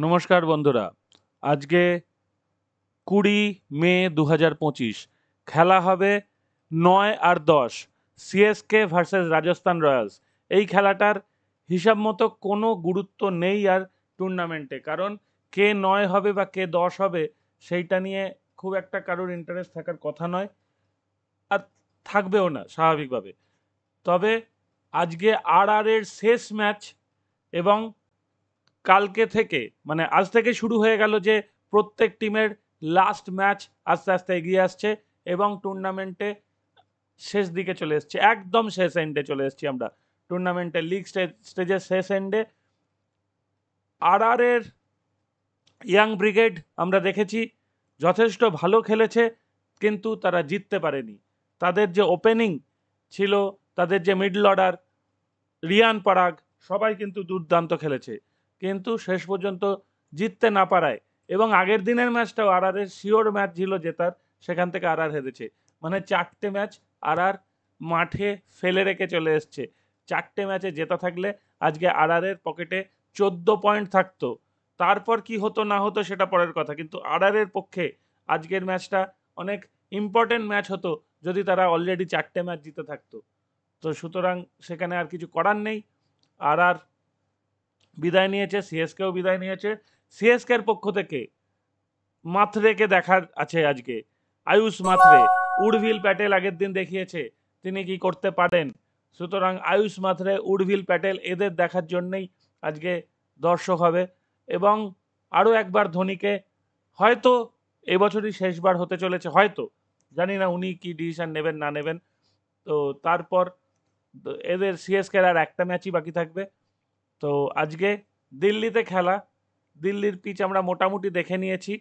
নমস্কার বন্ধুরা। আজকে 20 মে 2025 খেলা হবে 9 আর 10 সিএসকে ভার্সেস রাজস্থান রয়্যালস। এই খেলাটার হিসাব মতো কোনো গুরুত্ব নেই আর টুর্নামেন্টে, কারণ কে 9 হবে বা কে 10 হবে সেইটা নিয়ে খুব একটা কারোর ইন্টারেস্ট থাকার কথা নয়, আর থাকবেও না স্বাভাবিকভাবে। তবে আজকে এর শেষ ম্যাচ, এবং কালকে থেকে মানে আজ থেকে শুরু হয়ে গেল যে প্রত্যেক টিমের লাস্ট ম্যাচ আস্তে আস্তে এগিয়ে আসছে এবং টুর্নামেন্টে শেষ দিকে চলে এসছে, একদম শেষ এন্ডে চলে এসছি আমরা। টুর্নামেন্টের লিগ স্টেজের শেষ এন্ডে এর ইয়াং ব্রিগেড আমরা দেখেছি যথেষ্ট ভালো খেলেছে, কিন্তু তারা জিততে পারেনি। তাদের যে ওপেনিং ছিল, তাদের যে মিডল অর্ডার, রিয়ান পরাগ, সবাই কিন্তু দুর্দান্ত খেলেছে, কিন্তু শেষ পর্যন্ত জিততে না পারায়, এবং আগের দিনের ম্যাচটাও এর শিওর ম্যাচ ছিল জেতার, সেখান থেকে হেরেছে। মানে 4টে ম্যাচ আর মাঠে ফেলে রেখে চলে এসছে। 4টে ম্যাচে জেতা থাকলে আজকে এর পকেটে 14 পয়েন্ট থাকতো। তারপর কি হতো না হতো সেটা পরের কথা, কিন্তু এর পক্ষে আজকের ম্যাচটা অনেক ইম্পর্টেন্ট ম্যাচ হতো যদি তারা অলরেডি 4টে ম্যাচ জিতে থাকতো। তো সুতরাং সেখানে আর কিছু করার নেই। আর বিদায় নিয়েছে, সিএসকেও বিদায় নিয়েছে। সিএসকের পক্ষ থেকে মাথরেকে দেখার আছে আজকে। আয়ুষ মাথরে, উর্ভিল প্যাটেল আগের দিন দেখিয়েছে তিনি কি করতে পারেন। সুতরাং আয়ুষ মাথরে, উর্ভিল প্যাটেল এদের দেখার জন্যই আজকে দর্শক হবে। এবং আরও একবার ধোনিকে, হয়তো এবছরই শেষবার হতে চলেছে, হয়তো, জানি না উনি কি ডিসিশন নেবেন না নেবেন। তো তারপর এদের সিএসকে আর একটা ম্যাচই বাকি থাকবে। তো আজকে দিল্লিতে খেলা, দিল্লির পিচ আমরা মোটামুটি দেখে নিয়েছি।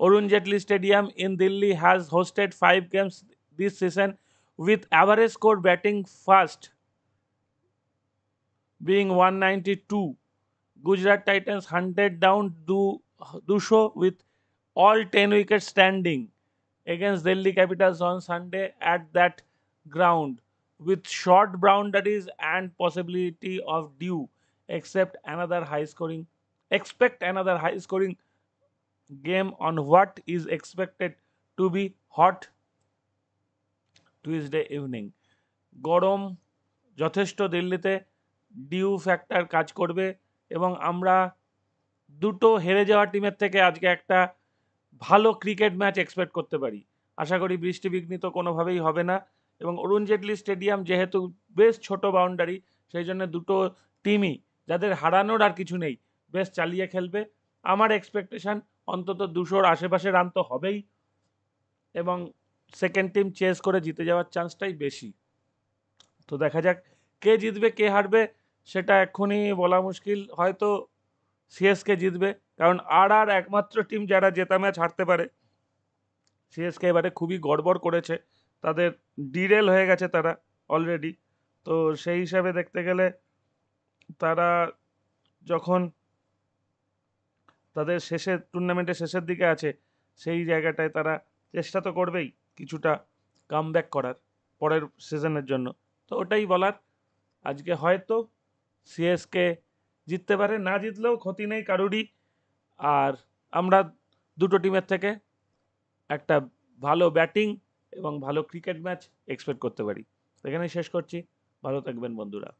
Arun Jaitley stadium in Delhi has hosted 5 games this season with average score batting first being 192. Gujarat Titans hunted down Dusho with all 10 wickets standing against Delhi Capitals on Sunday at that ground, with short boundaries and possibility of dew. Expect another high scoring game on what is expected to be hot Tuesday evening. গরম যথেষ্ট দিল্লিতে, due factor কাজ করবে, এবং আমরা দুটো হেরে যাওয়া টিমের থেকে আজকে একটা ভালো ক্রিকেট ম্যাচ এক্সপেক্ট করতে পারি। আশা করি বৃষ্টি বিঘ্নিত কোনোভাবেই হবে না, এবং অরুণ জেটলি স্টেডিয়াম যেহেতু বেশ ছোট বাউন্ডারি, সেই জন্য দুটো টিমই, যাদের হারানোর আর কিছু নেই, বেশ চালিয়ে খেলবে। আমার এক্সপেকটেশন অন্তত 200-র আশেপাশে রান তো হবেই, এবং সেকেন্ড টিম চেস করে জিতে যাওয়ার চান্সটাই বেশি। তো দেখা যাক কে জিতবে কে হারবে, সেটা এক্ষুনি বলা মুশকিল। হয়তো সিএসকে জিতবে, কারণ একমাত্র টিম যারা জেতা ম্যাচ হারতে পারে। সিএসকে এবারে খুবই গড়বড় করেছে, তাদের ডিরেল হয়ে গেছে তারা অলরেডি। তো সেই হিসাবে দেখতে গেলে তারা যখন তাদের টুর্নামেন্টের শেষের দিকে আছে, সেই জায়গাটায় তারা চেষ্টা তো করবেই কিছুটা কামব্যাক করার পরের সিজনের জন্য। তো ওটাই বলার। আজকে হয়তো সিএসকে জিততে পারে, না জিতলেও ক্ষতি নেই কারুরই। আর আমরা দুটো টিমের থেকে একটা ভালো ব্যাটিং এবং ভালো ক্রিকেট ম্যাচ এক্সপেক্ট করতে পারি। এখানেই শেষ করছি। ভালো থাকবেন বন্ধুরা।